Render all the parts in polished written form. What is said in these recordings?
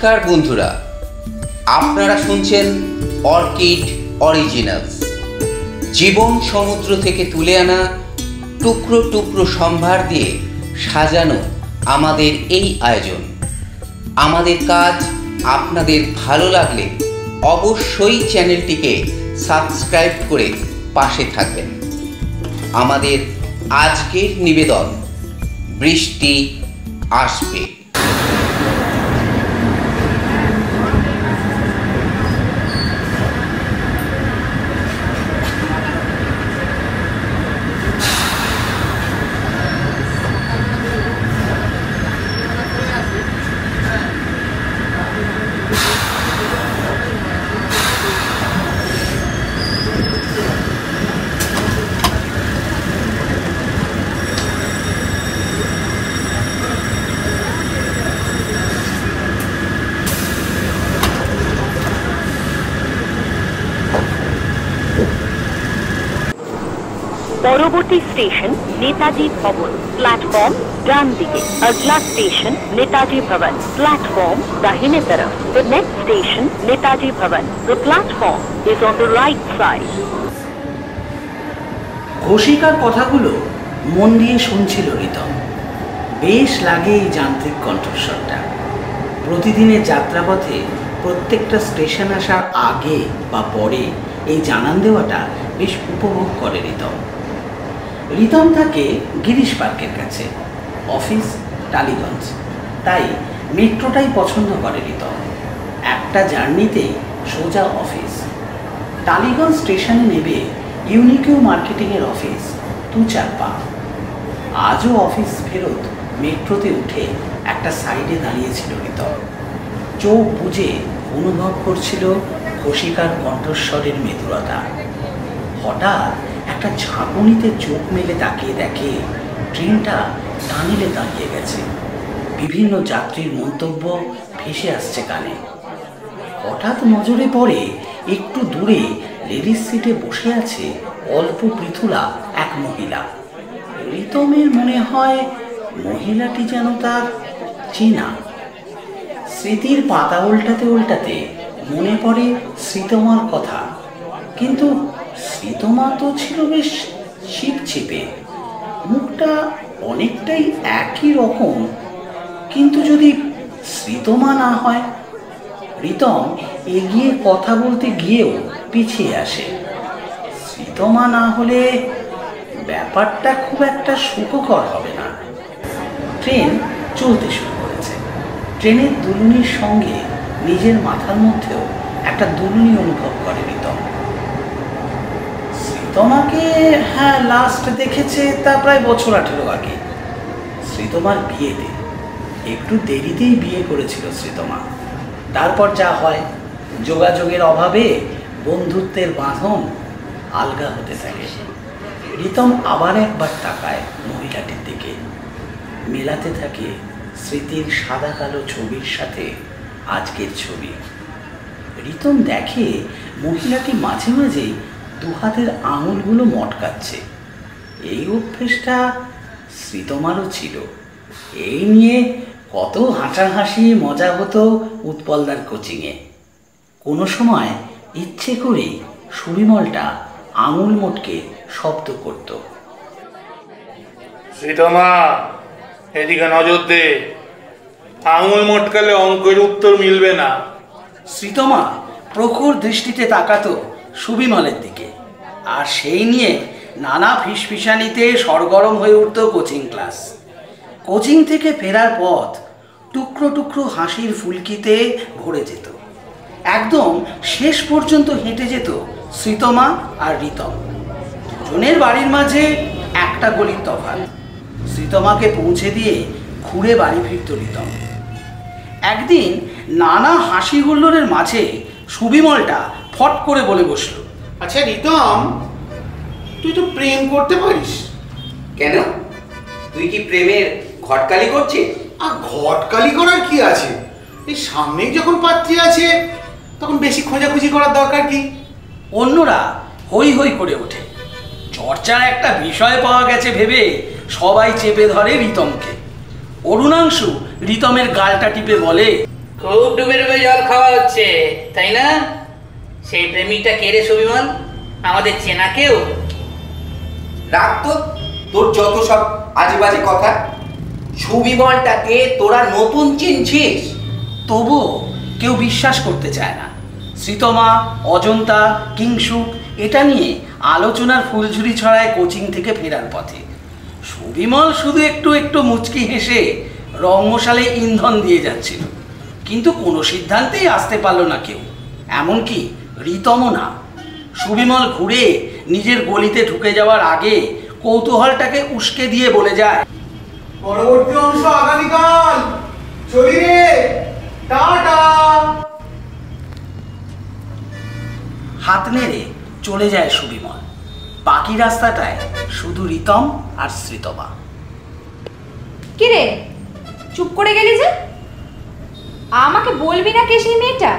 নমস্কার বন্ধুরা, আপনারা শুনছেন অর্কিড অরিজিনালস। জীবন সমুদ্র থেকে তুলে আনা টুকরো টুকরো সম্ভার দিয়ে সাজানো আমাদের এই আয়োজন। আমাদের কাজ আপনাদের ভালো লাগলে অবশ্যই চ্যানেলটিকে সাবস্ক্রাইব করে পাশে থাকবেন। আমাদের আজকের নিবেদন, বৃষ্টি আসবে। পরবর্তী স্টেশন নেতাজি ভবন, प्लेटफॉर्म डान दिखे। अगला स्टेशन नेताजी भवन, प्लेटफॉर्म दाहिने तरफ। The next station Netaji Bhavan, the platform is on the right side. ঘোষিকার কথাগুলো মন দিয়ে শুনছিল রিতম। বেশ লাগে এই যান্ত্রিক কণ্ঠস্বরটা। প্রতিদিনের যাত্রাপথে প্রত্যেকটা স্টেশন আসার আগে বা পরে এই জানান দেওয়াটা বেশ উপভোগ করে রিতম। রিতম থাকে গিরিশ পার্কের কাছে, অফিস টালিগঞ্জ, তাই মেট্রোটাই পছন্দ করে রিতম। একটা জার্নিতেই সোজা অফিস। টালিগঞ্জ স্টেশনে নেবে ইউনিকিউ মার্কেটিংয়ের অফিস 2-4 পা। আজও অফিস ফেরত মেট্রোতে উঠে একটা সাইডে দাঁড়িয়েছিল রিতম। চোখ বুজে অনুভব করছিল ঘোষিকার কণ্ঠস্বরের মৃদুলতা। হঠাৎ একটা ঝাঁকুনিতে চোখ মেলে তাকিয়ে দেখে ট্রেনটা টানেলে দাঁড়িয়ে গেছে। বিভিন্ন যাত্রীর মন্তব্য ভেসে আসছে কানে। হঠাৎ নজরে পড়ে একটু দূরে লেডিস সিটে বসে আছে অল্প পৃথুলা এক মহিলা। রিতমের মনে হয় মহিলাটি যেন তার চেনা। স্মৃতির পাতা উল্টাতে উল্টাতে মনে পড়ে শ্রীতমার কথা। কিন্তু শ্রীতমা তো ছিল বেশ ছিপছিপে, মুখটা অনেকটাই একই রকম। কিন্তু যদি শ্রীতমা না হয়? রিতম এগিয়ে কথা বলতে গিয়েও পিছিয়ে আসে। শ্রীতমা না হলে ব্যাপারটা খুব একটা সুখকর হবে না। ট্রেন চলতে শুরু করেছে। ট্রেনের দুলুনির সঙ্গে নিজের মাথার মধ্যেও একটা দুলুনি অনুভব করে রিতম। শ্রীতমাকে লাস্ট দেখেছে তা প্রায় বছর 18 আগে, শ্রীতমার বিয়েতে। একটু দেরিতেই বিয়ে করেছিল শ্রীতমা। তারপর যা হয়, যোগাযোগের অভাবে বন্ধুত্বের বাঁধন আলগা হতে থাকে। রিতম আবার একবার তাকায় মহিলাটির দিকে। মেলাতে থাকে স্মৃতির সাদা কালো ছবির সাথে আজকের ছবি। রিতম দেখে মহিলাটি মাঝে মাঝে দুহাতের আঙুলগুলো মটকাচ্ছে। এই অভ্যেসটা শ্রীতমারও ছিল। এই নিয়ে কত হাসাহাসি মজা হতো উৎপলদার কোচিংয়ে। কোনো সময় ইচ্ছে করেই সুবিমলটা আঙুল মটকে শব্দ করত। শ্রীতমা, এদিকে নজর দে, আঙুল মটকালে অঙ্কের উত্তর মিলবে না। শ্রীতমা প্রখর দৃষ্টিতে তাকাতো সুবিমলের দিকে, আর সেই নিয়ে নানা ফিসফিসানিতে সরগরম হয়ে উঠত কোচিং ক্লাস। কোচিং থেকে ফেরার পথ টুকরো টুকরো হাসির ফুলকিতে ভরে যেত। একদম শেষ পর্যন্ত হেঁটে যেত শ্রীতমা আর রিতম। দুজনের বাড়ির মাঝে একটা গলির তফাৎ। শ্রীতমাকে পৌঁছে দিয়ে ঘুরে বাড়ি ফিরত রিতম। একদিন নানা হাসি হুল্লোড়ের মাঝে সুবিমলটা ফট করে বলে বসল, আচ্ছা রিতম, তুই তো প্রেম করতে পারিস? কেন, তুই কি প্রেমের ঘটকালি করছিস? আর ঘটকালি করার কি আছে? এই সামনেই যখন পাত্রী আছে তখন বেশি খোঁজাখুঁজি করার দরকার কি? অন্যরা হই হই করে ওঠে। চর্চার একটা বিষয় পাওয়া গেছে ভেবে সবাই চেপে ধরে রিতমকে। অরুণাংশু রিতমের গালটা টিপে বলে, খুব ডুবে ডুবে জল খাওয়া হচ্ছে, তাই না? সেই প্রেমিকটা কে রে সুবিমল? আমাদের চেনা কেউ? রাখ তো তোর যত সব আজে বাজে কথা। সুবিমলটাকে তোরা নতুন চিনছিস? তবুও কেউ বিশ্বাস করতে চায় না। শ্রীতমা, অজন্তা, কিংশুক এটা নিয়ে আলোচনার ফুলঝুরি ছড়ায় কোচিং থেকে ফেরার পথে। সুবিমল শুধু একটু একটু মুচকি হেসে রং মশালে ইন্ধন দিয়ে যাচ্ছিল, কিন্তু কোনো সিদ্ধান্তেই আসতে পারলো না কেউ, এমনকি রিতমও না। সুবিমল ঘুরে নিজের গলিতে ঢুকে যাওয়ার আগে কৌতূহলটাকে উস্কে দিয়ে বলে যায়, পরবর্তী অংশ আগামীকাল, চলি রে, টাটা। হাত নেড়ে চলে যায় সুবিমল। বাকি রাস্তাটায় শুধু রিতম আর শ্রীতমা। কি রে, চুপ করে গেলি যে? আমাকে বলবি না কে সেই মেয়েটা?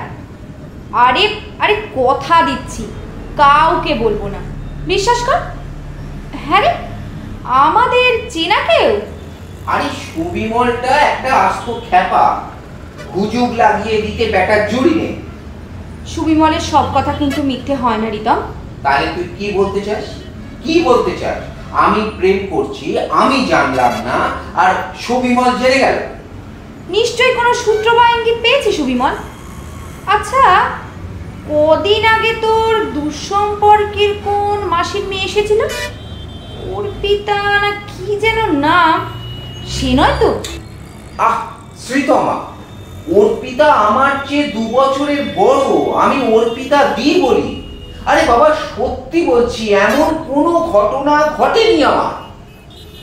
আরে আরে কথা দিচ্ছি, কাউকে বলবো না, বিশ্বাস কর। হ্যাঁ রে, আমাদের চেনা কেউ? আরে সুবিমলটা একটা আস্ত খ্যাপা, হুজুগ লাগিয়ে দিতে ব্যাটার জুড়ি নেই। সুবিমলের সব কথা কিন্তু মিথ্যে হয় না রিতম। তাহলে তুই কি বলতে চাস? কি বলতে চাস? আমি প্রেম করছি, আমি জানলাম না, আর সুবিমল জেনে গেল? নিশ্চয়ই কোনো সূত্র বা ইঙ্গিত পেয়েছে সুবিমল। আচ্ছা, কদিন আগে তোর দুঃসম্পর্কের কোন মাসির মেয়ে এসেছিল? অর্পিতা না কি যেন নাম, সে নয় তো? আহ শ্রীতমা, অর্পিতা আমার চেয়ে 2 বছরের বড়, আমি অর্পিতা দি বলি। আরে বাবা সত্যি বলছি, এমন কোনো ঘটনা ঘটেনি আমার।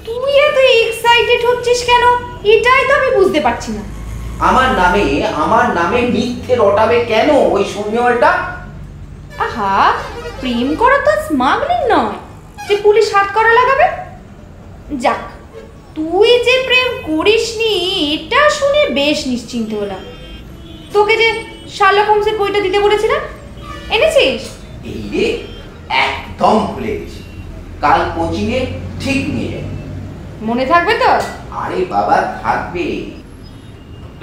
তুই এত এক্সাইটেড হচ্ছিস কেন, এটাই তো আমি বুঝতে পারছি না। আমার নামে মিথ্যে রটাবে কেন ওই সুবিমলটা? আহা, প্রেম করা তো স্মাগলিং নয় যে পুলিশ হাত করা লাগাবে। যাক, তুই যে প্রেম করিসনি এটা শুনে বেশ নিশ্চিন্ত হলাম। তোকে যে শার্লক হোমসের বইটা দিতে বলেছিলাম, এনেছিস? এই রে, একদম ভুলে গেছি, কাল কোচিংয়ে ঠিক নিয়ে যাবে। মনে থাকবে তো? আরে বাবা থাকবে।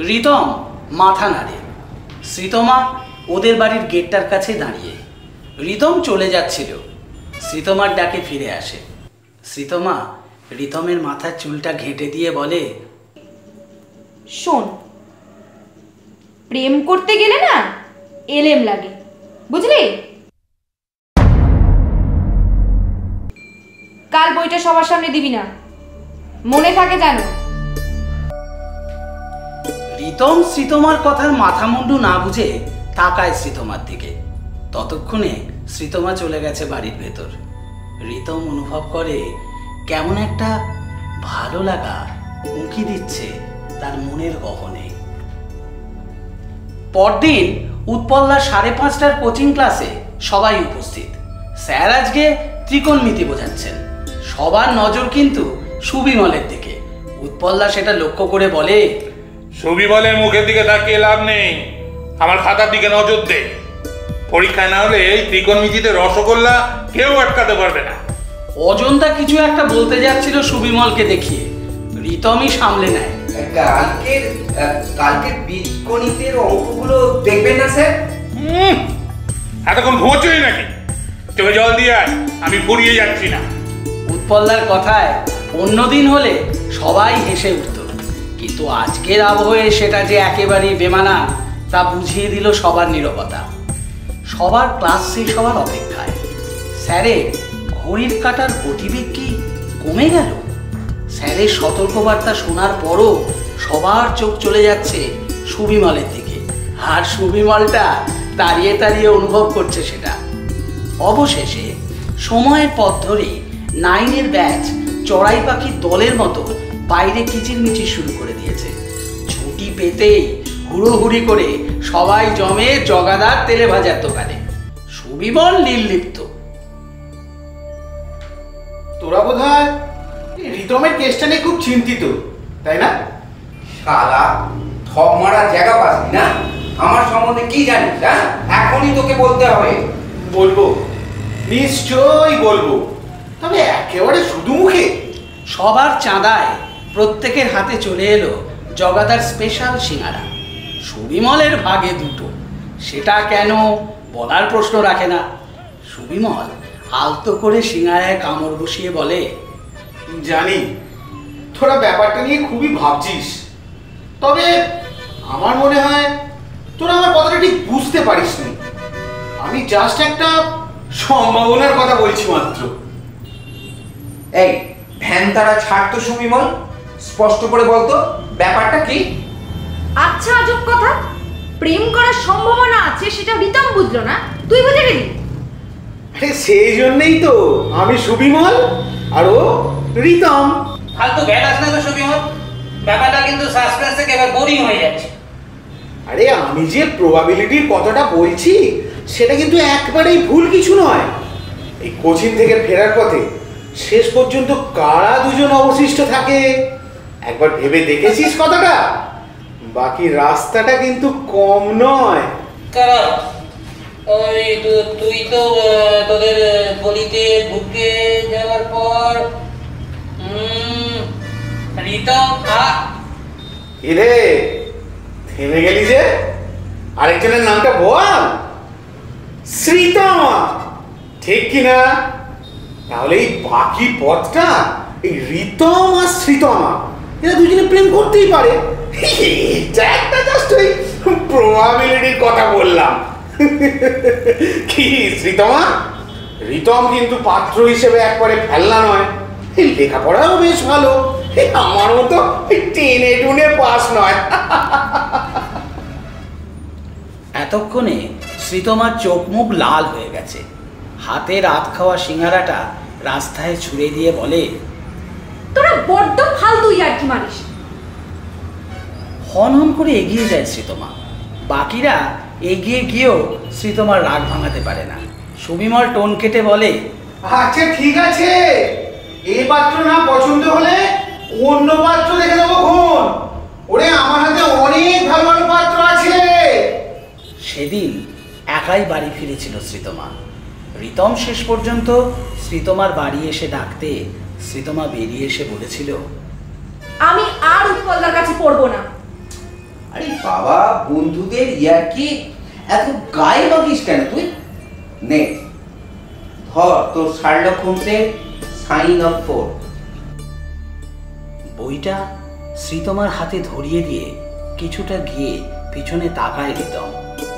রিতম মাথা নাড়ে। শ্রীতমা ওদের বাড়ির গেটটার কাছে দাঁড়িয়ে। রিতম চলে যাচ্ছিল, শ্রীতমার ডাকে ফিরে আসে। শ্রীতমা রিতমের মাথার চুলটা ঘেঁটে দিয়ে বলে, শোন, প্রেম করতে গেলে না এলেম লাগে, বুঝলি? কাল বইটা সবার সামনে দিবি না, মনে থাকে জানো। রিতম শ্রীতমার কথার মাথা মুন্ডু না বুঝে তাকায় শ্রীতমার দিকে। ততক্ষণে শ্রীতমা চলে গেছে বাড়ির ভেতর। রিতম অনুভব করে কেমন একটা ভালো লাগা উঁকি দিচ্ছে তার মনের গহনে। পরদিন উৎপল্লা 5:30টার কোচিং ক্লাসে সবাই উপস্থিত। স্যার আজকে ত্রিকোণমিতি বোঝাচ্ছেন। সবার নজর কিন্তু সুবিমলের দিকে। উৎপল্লা সেটা লক্ষ্য করে বলে, সুবিমলের মুখের দিকে তাকিয়ে লাভ নেই, আমার খাতার দিকে নজর দে। পরীক্ষায় না হলে এই ত্রিকোণমিতিতে রসগোল্লা কেউ আটকাতে পারবে না। অজন্তা কিছু একটা বলতে যাচ্ছিল সুবিমলকে দেখিয়ে, রিতমই সামলে নেয়। কালকের বীজগণিতের অঙ্কগুলো দেখবেন না স্যার? এতক্ষণ ঘুমোচ্ছই নাকি? চোখে জল দিয়ে আয়, আমি ফুরিয়ে যাচ্ছি না। উৎপল্লার কথায় অন্যদিন হলে সবাই হেসে উঠত, কিন্তু আজকের আবহে সেটা যে একেবারেই বেমানান তা বুঝিয়ে দিল সবার নীরবতা। সবার ক্লাস শেষ হওয়ার অপেক্ষায়। স্যারের ঘড়ির কাঁটার গতিবেগ কি কমে গেল? স্যারের সতর্কবার্তা শোনার পরও সবার চোখ চলে যাচ্ছে সুবিমলের দিকে, আর সুবিমলটা তাড়িয়ে তাড়িয়ে অনুভব করছে সেটা। অবশেষে সময়ের পথ ধরে 9-এর ব্যাচ চড়াই পাখির দলের মতো বাইরে কিচিরমিচির শুরু করে দিয়েছে। ছুটি পেতেই হুড়োহুড়ি করে সবাই জমে জগাদার তেলে ভাজার দোকানে। সুবিমল নির্লিপ্ত। তোরা বোধহয় রিতমের কেসটা নিয়ে খুব চিন্তিত, তাই না? শালা, থপ মারার জায়গা পাসনি না? আমার সম্বন্ধে কি জানিস? হ্যাঁ, এখনই তোকে বলতে হবে। বলবো, নিশ্চয়ই বলবো, তবে একেবারে শুধু মুখে। সবার চাঁদায় প্রত্যেকের হাতে চলে এলো জগাদার স্পেশাল সিঙ্গারা। সুবিমলের ভাগে দুটো, সেটা কেন বলার প্রশ্ন রাখে না। সুবিমল আলতো করে সিঙ্গারায় কামড় বসিয়ে বলে, জানি তোরা ব্যাপারটা নিয়ে খুবই ভাবছিস, তবে আমার মনে হয় তোরা আমার কথাটা ঠিক বুঝতে পারিসনি। আমি জাস্ট একটা সম্ভাবনার কথা বলছি মাত্র। এই ভ্যান তারা ছাড় তো সুবিমল, স্পষ্ট করে বলতো ব্যাপারটা কি? আচ্ছা, আজব কথা। প্রেম করার সম্ভাবনা আছে সেটা রিতম বুঝলো না, তুই বুঝে গেলি? আরে সেই জন্যই তো আমি সুবিমল আর ও রিতম। ফালতু ভ্যাটাস না তো সুবিমল, ব্যাপারটা কিন্তু সাসপেন্স থেকে এবার বোরিং হয়ে যাচ্ছে। আরে আমি যে প্রবাবিলিটির কথাটা বলছি সেটা কিন্তু একবারেই ভুল কিছু নয়। এই কোচিন থেকে ফেরার পথে শেষ পর্যন্ত কারা দুজন অবশিষ্ট থাকে একবার ভেবে দেখেছিস কথাটা? বাকি রাস্তাটা কিন্তু কম নয়। কারণ ওই তুই তো তোদের গলিতে ঢুকে যাওয়ার পর রিতম এরে থেমে গেলি যে, আরেকজনের নামটা বল। শ্রীতমা, ঠিক কিনা? তাহলে এই বাকি পথটা এই রিতম আর শ্রীতমা এরা দুজনে প্রেম করতেই পারে। এটা একটা জাস্ট ওই প্রবাবিলিটির কথা বললাম। কি শ্রীতমা, রিতম কিন্তু পাত্র হিসেবে একবারে ফেলনা নয়, লেখাপড়াও বেশ ভালো, আমার মতো টেনে টুনে পাস নয়। এতক্ষণে শ্রীতমার চোখ মুখ লাল হয়ে গেছে। হাতে রাত খাওয়া সিঙ্গারাটা রাস্তায় ছুঁড়ে দিয়ে বলে, তোরা বড্ড ফালতু ইয়ার্কি মারিস। হন হন করে এগিয়ে যায় শ্রীতমা। বাকিরা এগিয়ে গিয়েও শ্রীতমার রাগ ভাঙাতে পারে না। সুবিমল টোন কেটে বলে, আচ্ছা ঠিক আছে, এই পাত্র না পছন্দ হলে অন্য পাত্র দেখে দেবো খন। ওরে আমার হাতে অনেক ভালো ভালো পাত্র আছে। সেদিন একাই বাড়ি ফিরেছিল শ্রীতমা। রিতম শেষ পর্যন্ত শ্রীতমার বাড়ি এসে ডাকতে শ্রীতমা বেরিয়ে এসে বলেছিল, আমি আর উৎপলদার কাছে পড়বো না। আরে বাবা, বন্ধুদের ইয়ার্কি এত গায়ে বাগিস কেন তুই? নে ধর তোর শার্লক হোমসের সাইন অফ 4। বইটা শ্রীতমার হাতে ধরিয়ে দিয়ে কিছুটা গিয়ে পিছনে তাকায় রিতম।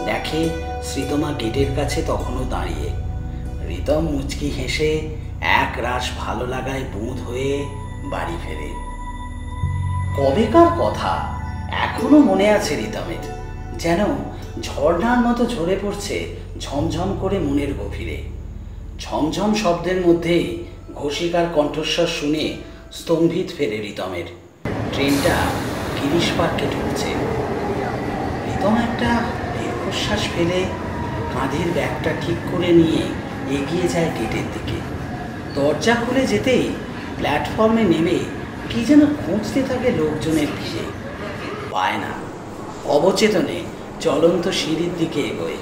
দেখে শ্রীতমা গেটের কাছে তখনও দাঁড়িয়ে। রিতম মুচকি হেসে এক রাশ ভালো লাগায় বুঁদ হয়ে বাড়ি ফেরে। কবেকার কথা এখনো মনে আছে রিতমের, যেন ঝর্ণার মতো ঝরে পড়ছে ঝমঝম করে মনের গভীরে। ঝমঝম শব্দের মধ্যেই ঘোষিকার কণ্ঠস্বর শুনে স্তম্ভিত ফেরে রিতমের। ট্রেনটা গিরিশ পার্কে ঢুকছে। রিতম একটা দীর্ঘশ্বাস ফেলে কাঁধের ব্যাগটা ঠিক করে নিয়ে এগিয়ে যায় গেটের দিকে। দরজা খুলে যেতেই প্ল্যাটফর্মে নেমে কি যেন খুঁজতে থাকে লোকজনের ভিড়ে। পায় না। অবচেতনে চলন্ত সিঁড়ির দিকে এগোয়।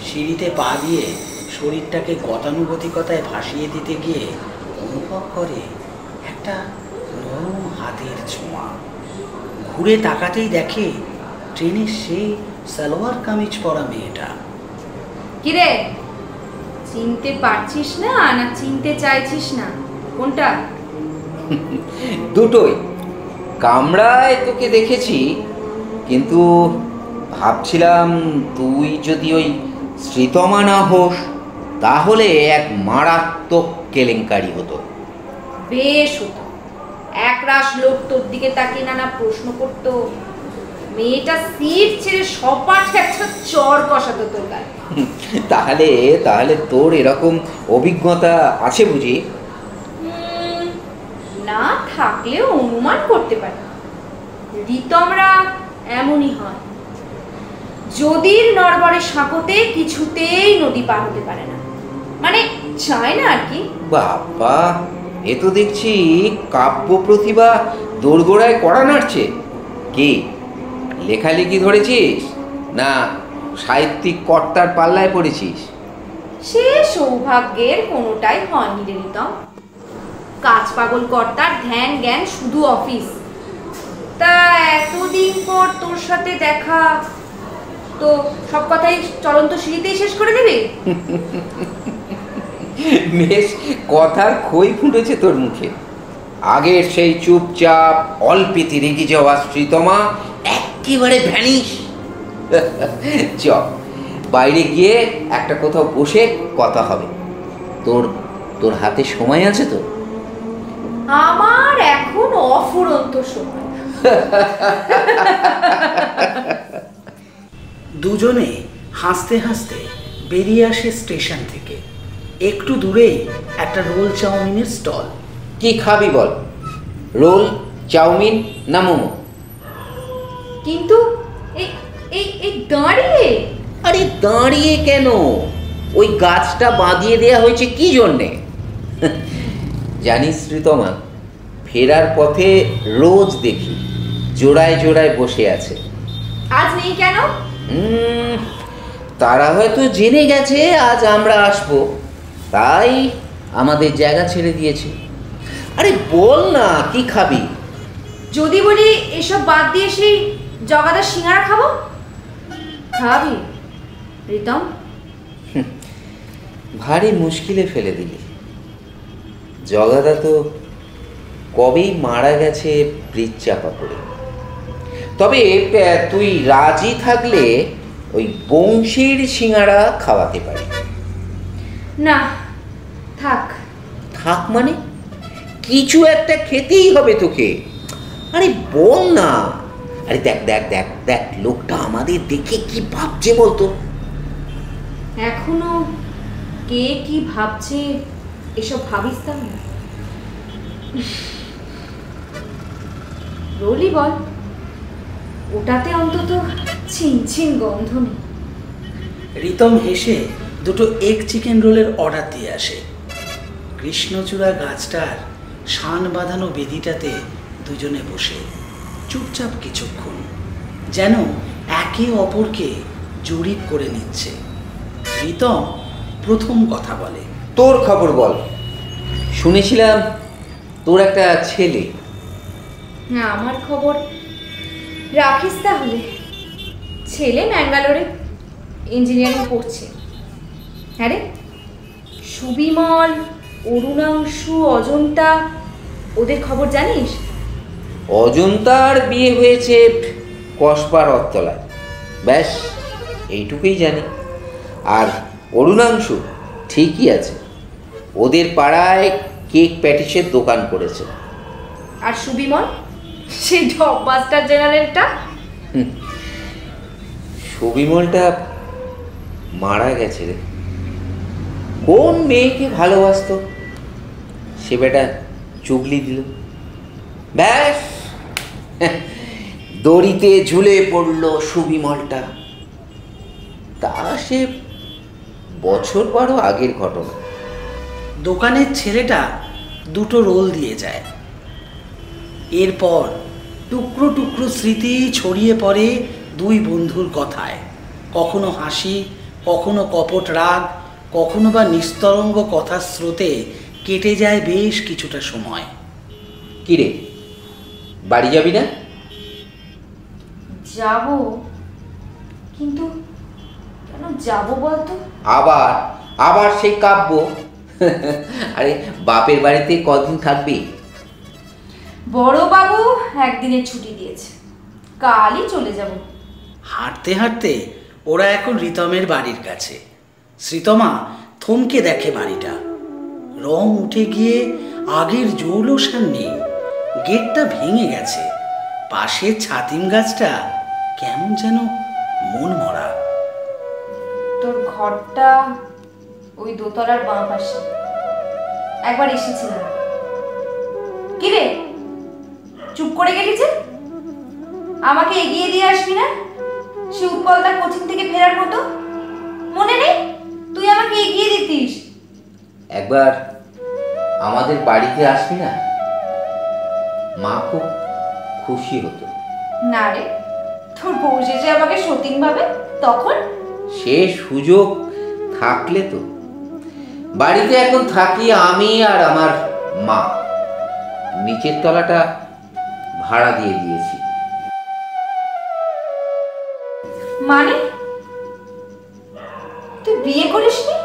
সিঁড়িতে পা দিয়ে শরীরটাকে গতানুগতিকতায় ভাসিয়ে দিতে গিয়ে অনুভব করে একটা নরম হাতের ছোঁয়া। ঘুরে তাকাতেই দেখে ট্রেনের সেই সালোয়ার কামিজ পরা মেয়েটা। কিরে, চিনতে পারছিস না না চিনতে চাইছিস না, কোনটা? দুটোই। কামরায় তোকে দেখেছি, কিন্তু ভাবছিলাম তুই যদি ওই শ্রীতমা না হোস তাহলে এক মারাত্মক কেলেঙ্কারি হতো। বেশ হতো। একরাশ লোক তোর দিকে তাকিয়ে নানা প্রশ্ন করতো, মেয়েটা সিট ছেড়ে সপাট একটা চর কষাতো তোর গায়ে। তাহলে তাহলে তোর এরকম অভিজ্ঞতা আছে বুঝি? না থাকলেও অনুমান করতে পারি। রিতমরা এমনই হয়, যদির নড়বড়ে সাঁকোতে কিছুতেই নদী পার হতে পারে না, মানে চায় না আর কি। বাবা, এ তো দেখছি কাব্য প্রতিভা দোরগোড়ায় কড়া নাড়ছে। কি লেখালেখি ধরেছিস না সাহিত্যিক কর্তার পাল্লায় পড়েছিস? সে সৌভাগ্যের কোনোটাই হয়নি রে রিতম। কাজ পাগল কর্তার ধ্যান জ্ঞান শুধু অফিস। তা এতদিন পর তোর সাথে দেখা, তো সব কথাই চলন্ত সিঁড়িতেই শেষ করে দিবি? বেশ কথার খই ফুটেছে তোর মুখে। আগের সেই চুপচাপ অল্পেতে রেগে যাওয়া শ্রীতমা একেবারে ভ্যানিশ। চ বাইরে গিয়ে একটা কোথাও বসে কথা হবে। তোর তোর হাতে সময় আছে তো? আমার এখন অফুরন্ত সময়। দুজনে হাসতে হাসতে বেরিয়ে আসে স্টেশন থেকে। একটু দূরেই একটা রোল চাউমিনের স্টল। কি খাবি বল? রোল, চাউমিন না মোমো? কিন্তু এই এই এই দাঁড়িয়ে? আরে দাঁড়িয়ে কেন? ওই গাছটা বাঁধিয়ে দেয়া হয়েছে কি জন্যে? জানিস শ্রীতমা, ফেরার পথে রোজ দেখি জোড়ায় জোড়ায় বসে আছে। আজ নেই কেন? তারা হয়তো জেনে গেছে আজ আমরা আসবো, তাই আমাদের জায়গা ছেড়ে দিয়েছে। আরে বল না, কি খাবি? যদি বলি এসব বাদ দিয়ে সেই জগাদার সিঙ্গারা খাবো, খাবি রিতম? ভারী মুশকিলে ফেলে দিলি। জগাদা তো কবেই মারা গেছে ব্রিজ চাপা করে। তবে তুই রাজি থাকলে ওই বংশীর সিঙ্গারা খাওয়াতে পারি। না থাক। থাক মানে? কিছু একটা খেতেই হবে তোকে। আরে বল না। আরে দেখ দেখ দেখ দেখ, লোকটা আমাদের দেখে কি ভাবছে বলতো? এখনো কে কি ভাবছে এসব ভাবিস তাহলে? রোলি বল, ওটাতে অন্তত ছিনছিন গন্ধ নেই। রিতম হেসে দুটো এগ চিকেন রোলের অর্ডার দিয়ে আসে। কৃষ্ণচূড়া গাছটার শান বাঁধানো বেদিটাতে দুজনে বসে চুপচাপ কিছুক্ষণ যেন একে অপরকে জড়িত করে নিচ্ছে। রিতম প্রথম কথা বলে, তোর খবর বল। শুনেছিলাম তোর একটা ছেলে। হ্যাঁ, আমার খবর রাখিস তাহলে। ছেলে ম্যাঙ্গালোরে ইঞ্জিনিয়ারিং পড়ছে। হ্যাঁ রে, সুবিমল, অরুণাংশু, অজন্তা, ওদের খবর জানিস? অজন্তার বিয়ে হয়েছে কসবা রথতলায়, ব্যাস এইটুকুই জানি। আর অরুণাংশু ঠিকই আছে, ওদের পাড়ায় কেক প্যাটিসের দোকান করেছে। আর সুবিমল, সেই ডব মাস্টার জেনারেলটা? সুবিমলটা মারা গেছে রে। কোন মেয়েকে ভালোবাসতো, সে বেটা চুগলি দিল, ব্যাস দড়িতে ঝুলে পড়ল সুবিমলটা। তা সে বছর 12 আগের ঘটনা। দোকানের ছেলেটা দুটো রোল দিয়ে যায়। এরপর টুকরো টুকরো স্মৃতি ছড়িয়ে পড়ে দুই বন্ধুর কথায়। কখনো হাসি, কখনো কপট রাগ, কখনো বা নিস্তরঙ্গ কথার স্রোতে কেটে যায় বেশ কিছুটা সময়। কিরে, বাড়ি যাবি না? যাব, কিন্তু কেন যাব বলতো? আবার আবার সেই কাব্য। আরে বাপের বাড়িতে কদিন থাকবি? বড় বাবু একদিনের ছুটি দিয়েছে, কালই চলে যাব। হাঁটতে হাঁটতে ওরা এখন রিতমের বাড়ির কাছে। শ্রীতমা থমকে দেখে বাড়িটা। রং উঠে গিয়ে আগের জৌলসান নেই। গেটটা ভেঙে গেছে। পাশের ছাতিম গাছটা কেমন যেন মন মরা। তোর ঘরটা ওই দোতলার বাঁ পাশে। একবার এসেছিলাম। কি রে, চুপ করে গেলি যে? আমাকে এগিয়ে দিয়ে আসবি না সে উৎপলটা কোচিং থেকে ফেরার মতো? মনে নেই তুই আমাকে এগিয়ে দিতিস? একবার আমাদের বাড়িতে আসবি না? মা খুব খুশি হতো। না রে, তোর বউ যে আমাকে সতীন ভাবে তখন? সে সুযোগ থাকলে তো। বাড়িতে এখন থাকি আমি আর আমার মা। নিচের তলাটা ভাড়া দিয়ে দিয়েছি। মানে তুই বিয়ে করিসনি?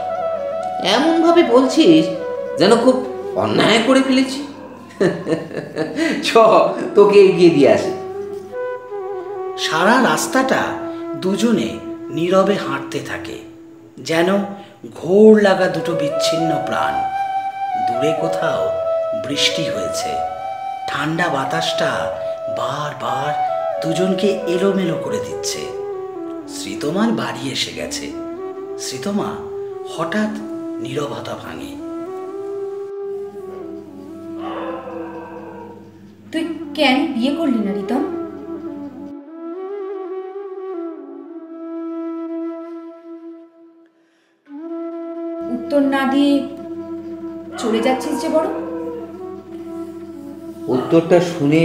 এমন ভাবে বলছিস যেন খুব অন্যায় করে ফেলেছি। চ তোকে এগিয়ে দিয়ে আসি। সারা রাস্তাটা দুজনে নীরবে হাঁটতে থাকে, যেন ঘোর লাগা দুটো বিচ্ছিন্ন প্রাণ। দূরে কোথাও বৃষ্টি হয়েছে, ঠান্ডা বাতাসটা বারবার দুজনকে এলোমেলো করে দিচ্ছে। শ্রীতমার বাড়ি এসে গেছে। শ্রীতমা হঠাৎ নীরবতা ভাঙে। তুই কেন বিয়ে করলি না রিতম? উত্তর না দিয়ে চলে যাচ্ছিস যে বড়। উত্তরটা শুনে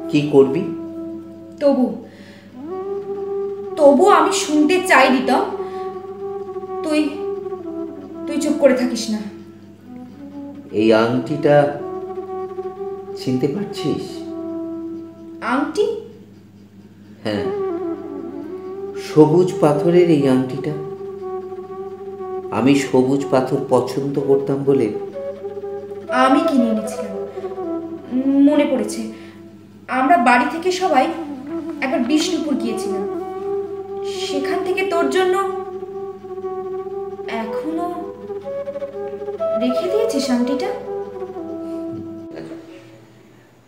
কি করবি? তবু আমি শুনতে চাই রিতম। তুই তুই চুপ করে থাকিস না। এই আংটিটা চিনতে পারছিস? আংটি? হ্যাঁ, সবুজ পাথরের এই আংটিটা। আমি সবুজ পাথর পছন্দ করতাম বলে আমি কিনে এনেছিলাম। মনে পড়েছে, আমরা বাড়ি থেকে সবাই একবার বিষ্ণুপুর গিয়েছিলাম। সেখান থেকে তোর জন্য এখনো রেখে দিয়েছিস আংটিটা।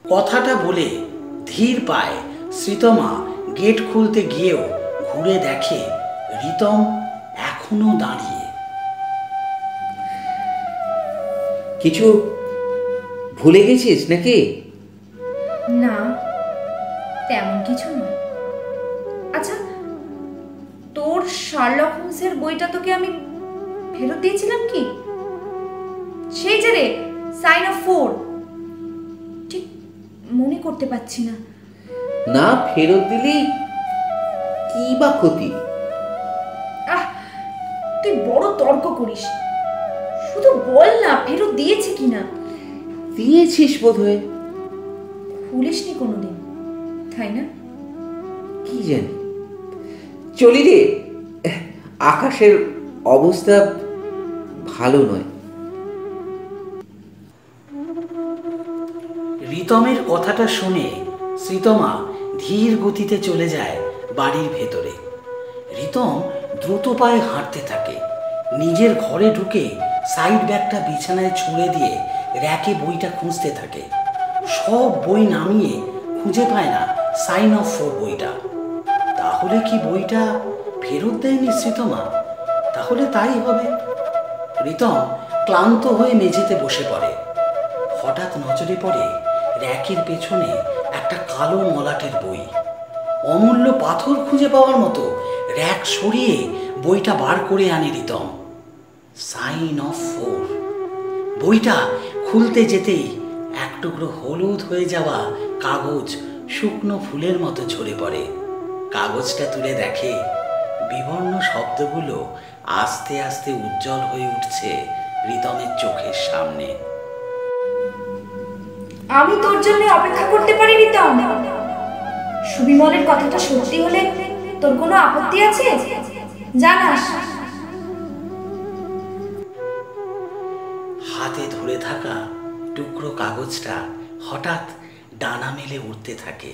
কথাটা বলে ধীর পায়ে শ্রীতমা গেট খুলতে গিয়েও ঘুরে দেখে রিতম এখনো দাঁড়িয়ে। কিছু ভুলে গেছিস নাকি? না, তেমন কিছু নয়। আচ্ছা, তোর শার্লক হোমসের বইটা তোকে আমি ফেরত দিয়েছিলাম কি? সেই যে রে, সাইন অফ 4। ঠিক মনে করতে পারছি না। না ফেরত দিলেই কি বা ক্ষতি? তুই বড় তর্ক করিস। শুধু বল না ফেরত দিয়েছে কিনা। দিয়েছিস বোধহয়। খুলিসনি কোনোদিন, তাই না? কি জানি। চলি রে, আকাশের অবস্থা ভালো নয়। রিতমের কথাটা শুনে শ্রীতমা ধীর গতিতে চলে যায় বাড়ির ভেতরে। রিতম দ্রুত পায়ে হাঁটতে থাকে। নিজের ঘরে ঢুকে সাইড ব্যাগটা বিছানায় ছুঁড়ে দিয়ে র্যাকে বইটা খুঁজতে থাকে। সব বই নামিয়ে খুঁজে পায় না সাইন অফ 4 বইটা। তাহলে কি বইটা ফেরত দেয়নি শ্রীতমা? তাহলে তাই হবে। রিতম ক্লান্ত হয়ে মেঝেতে বসে পড়ে। হঠাৎ নজরে পড়ে র্যাকের পেছনে একটা কালো মলাটের বই। অমূল্য পাথর খুঁজে পাওয়ার মতো র্যাক সরিয়ে বইটা বার করে আনে রিতম। Sign of 4। বইটা খুলতে যেতেই এক টুকরো হলুদ হয়ে যাওয়া কাগজ শুকনো ফুলের মতো ঝরে পড়ে। কাগজটা তুলে দেখে বিবর্ণ শব্দগুলো আস্তে আস্তে উজ্জ্বল হয়ে উঠছে রিতমের চোখের সামনে। আমি তোর জন্য অপেক্ষা করতে পারি রিতম। সুবিমলের কথাটা সত্যি হলে তোর কোনো আপত্তি আছে? জানাস। হাতে ধরে থাকা টুকরো কাগজটা হঠাৎ ডানা মেলে উঠতে থাকে।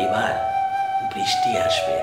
এবার বৃষ্টি আসবে।